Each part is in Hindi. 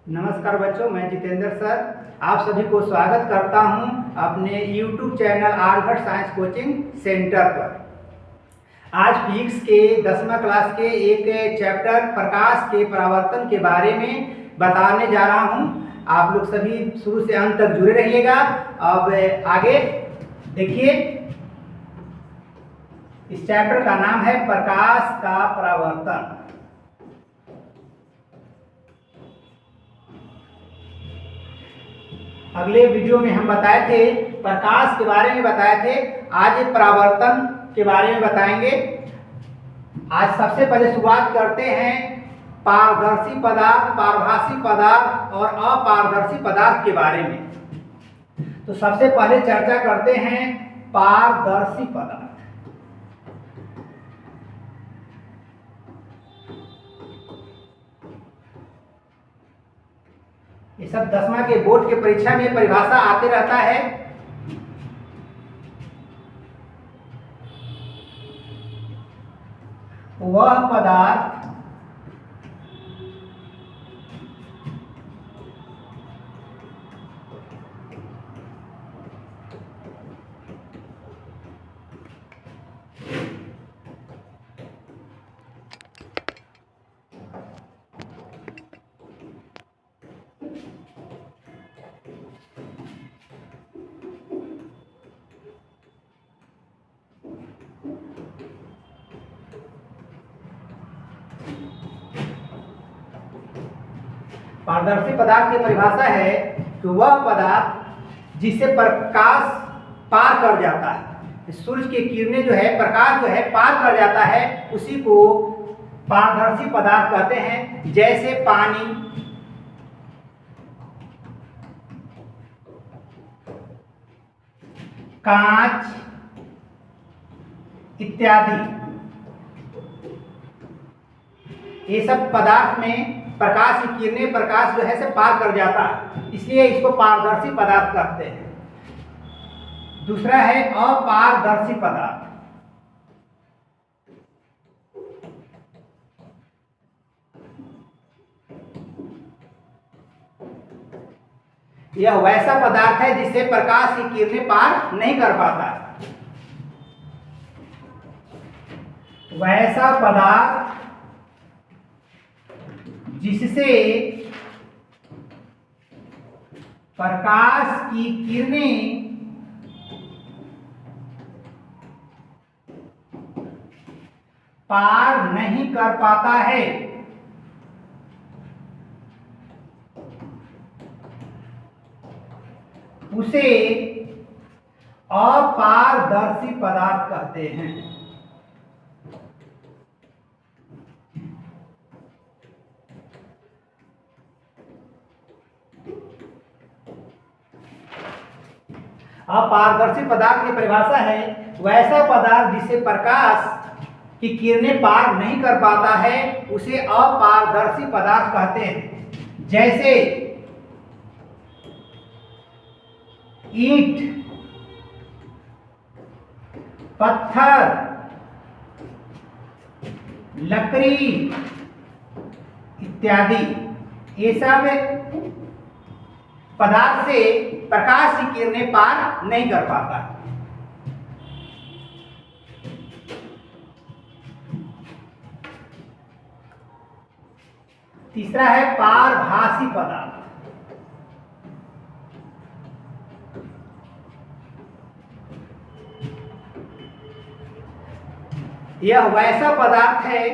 नमस्कार बच्चों, मैं जितेंद्र सर आप सभी को स्वागत करता हूं अपने YouTube channel Aryabhatta science coaching centre पर। आज फिजिक्स के 10वां क्लास के एक चैप्टर प्रकाश के परावर्तन के बारे में बताने जा रहा हूं। आप लोग सभी शुरू से अंत तक जुड़े रहिएगा। अब आगे देखिए, इस चैप्टर का नाम है प्रकाश का परावर्तन। अगले वीडियो में हम बताए थे प्रकाश के बारे में बताए थे, आज परावर्तन के बारे में बताएंगे। आज सबसे पहले शुरुआत करते हैं पारदर्शी पदार्थ, पारभासी पदार्थ और अपारदर्शी पदार्थ के बारे में। तो सबसे पहले चर्चा करते हैं पारदर्शी पदार्थ। ये सब 10वां के बोर्ड के परीक्षा में परिभाषा आते रहता है। वह पदार्थ पारदर्शी पदार्थ की परिभाषा है कि वह पदार्थ जिसे प्रकाश पार कर जाता है, सूर्य की किरणें जो है, प्रकाश जो है पार कर जाता है, उसी को पारदर्शी पदार्थ कहते हैं। जैसे पानी, कांच इत्यादि। ये सब पदार्थ में प्रकाश की किरणें, प्रकाश जो है से पार कर जाता है, इसलिए इसको पारदर्शी पदार्थ कहते हैं। दूसरा है अपारदर्शी पदार्थ। यह वैसा पदार्थ है जिसे प्रकाश की किरणें पार नहीं कर पाता। वैसा पदार्थ जिससे प्रकाश की किरणें पार नहीं कर पाता है, उसे अपारदर्शी पदार्थ कहते हैं। अपारदर्शी पदार्थ की परिभाषा है वैसा पदार्थ जिसे प्रकाश की किरणें पार नहीं कर पाता है, उसे अपारदर्शी पदार्थ कहते हैं। जैसे ईंट, पत्थर, लकड़ी इत्यादि। ये सब पदार्थ से प्रकाश की किरणें पार नहीं कर पाता। तीसरा है पारभासी पदार्थ। यह वैसा पदार्थ है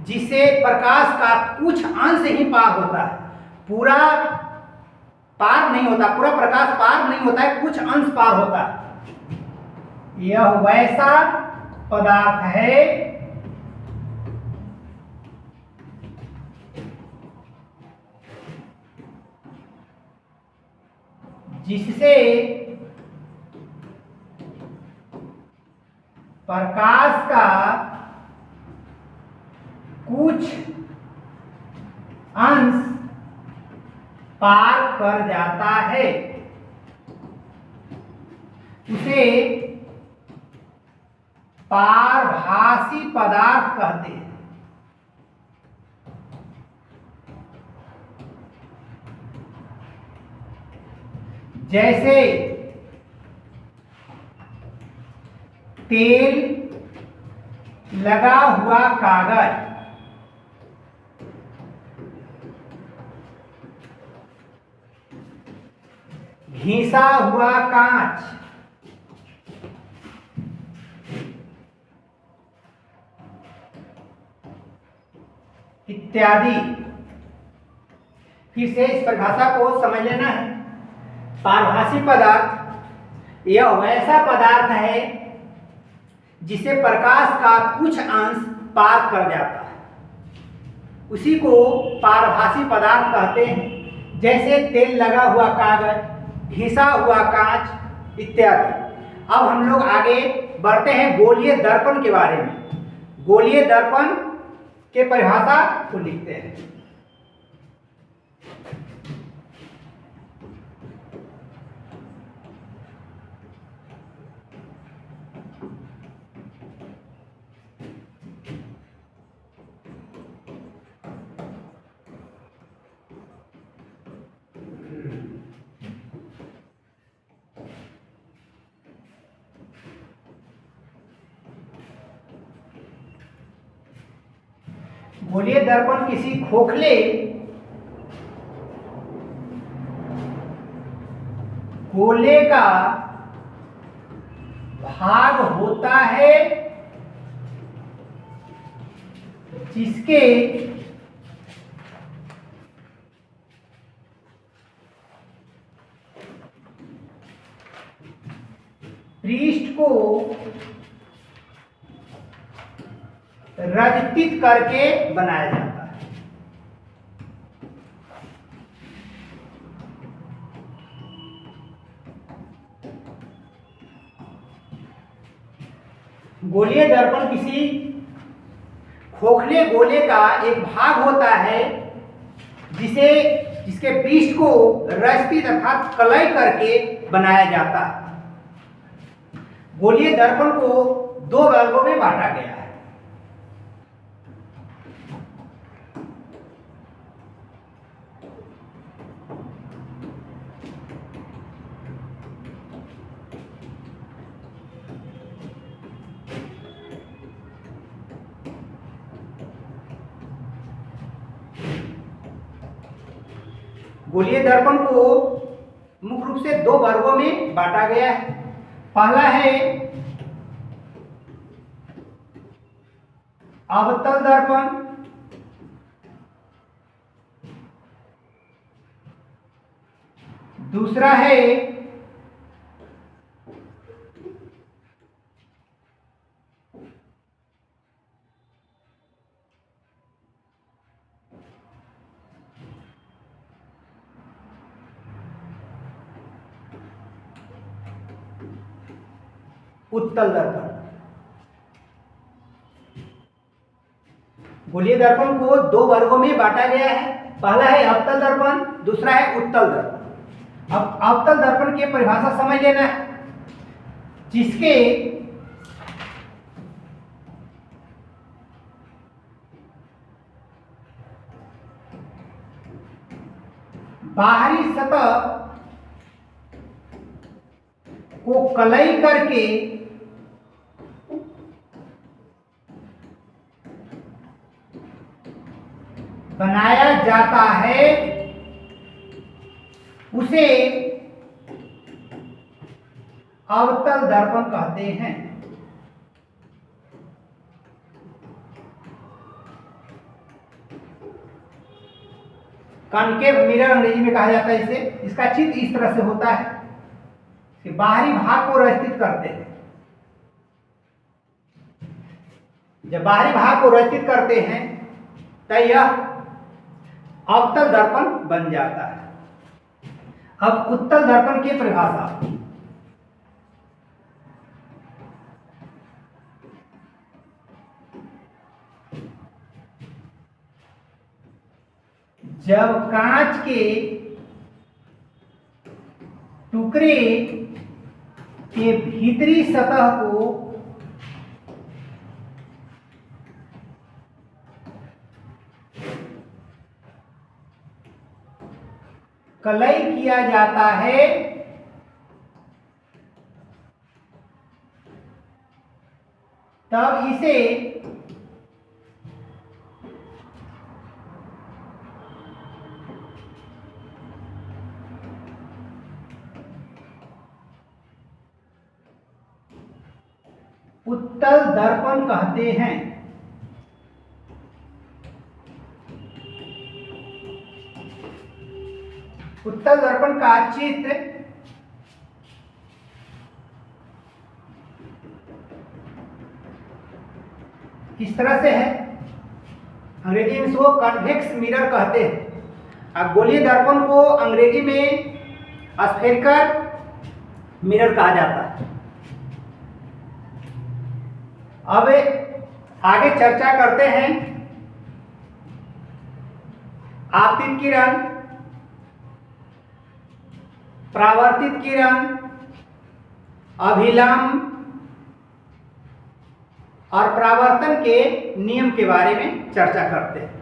जिसे प्रकाश का कुछ अंश ही पार होता है, पूरा पार नहीं होता, पूरा प्रकाश पार नहीं होता है, कुछ अंश पार होता है। यह वैसा पदार्थ है जिससे प्रकाश का कुछ अंश पार कर जाता है, उसे पारभासी पदार्थ कहते हैं। जैसे तेल लगा हुआ कागज, घिसा हुआ कांच, इत्यादि। फिर से इस परिभाषा को समझ लेना है। पारभासी पदार्थ यह वैसा पदार्थ है जिसे प्रकाश का कुछ अंश पार कर जाता है, उसी को पारभासी पदार्थ कहते हैं। जैसे तेल लगा हुआ कागज, घिसा हुआ कांच इत्यादि। अब हम लोग आगे बढ़ते हैं गोलीय दर्पण के बारे में। गोलीय दर्पण के परिभाषा को लिखते हैं। गोलीय दर्पण किसी खोखले गोले का भाग होता है जिसके पृष्ठ को रचित करके बनाया जाता है। गोलीय दर्पण किसी खोखले गोले का एक भाग होता है जिसके पृष्ठ को रचित अर्थात कलई करके बनाया जाता है। गोलीय दर्पण को दो वर्गों में बांटा गया है। गोलीय दर्पण को मुख्य रूप से दो वर्गों में बांटा गया है। पहला है अवतल दर्पण, दूसरा है उत्तल दर्पण। गोलीय दर्पण को दो वर्गों में बांटा गया है। पहला है अवतल दर्पण, दूसरा है उत्तल दर्पण। अब अवतल दर्पण की परिभाषा समझ लेना है, जिसके बाहरी सतह को कलई करके बनाया जाता है, उसे अवतल दर्पण कहते हैं। कॉनकेव मिरर अंग्रेजी में कहा जाता है इसे। इसका चित्र इस तरह से होता है कि बाहरी भाग को रचित करते हैं। जब बाहरी भाग को रचित करते हैं तो यह अवतल दर्पण बन जाता है। अब उत्तल दर्पण की परिभाषा। जब कांच के टुकड़े के भीतरी सतह को कलई किया जाता है तब इसे उत्तल दर्पण कहते हैं। उत्तल दर्पण का चित्र किस तरह से है? अंग्रेजी में इसको कन्वेक्स मिरर कहते हैं। अब गोलीय दर्पण को अंग्रेजी में स्फेरिकल मिरर कहा जाता है। अब आगे चर्चा करते हैं आपतित किरण, परावर्तित किरण, अभिलंब और परावर्तन के नियम के बारे में चर्चा करते हैं।